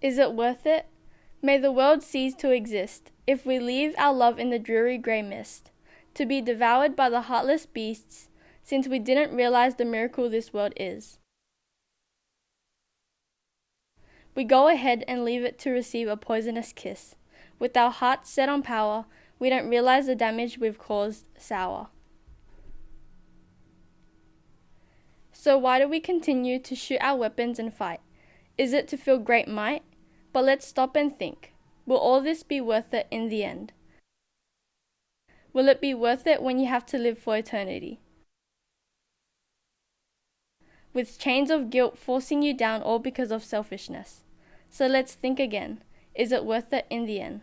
Is it worth it? May the world cease to exist, if we leave our love in the dreary grey mist, to be devoured by the heartless beasts, since we didn't realize the miracle this world is. We go ahead and leave it to receive a poisonous kiss. With our hearts set on power, we don't realize the damage we've caused sour. So why do we continue to shoot our weapons and fight? Is it to feel great might? But let's stop and think. Will all this be worth it in the end? Will it be worth it when you have to live for eternity? With chains of guilt forcing you down all because of selfishness. So let's think again. Is it worth it in the end?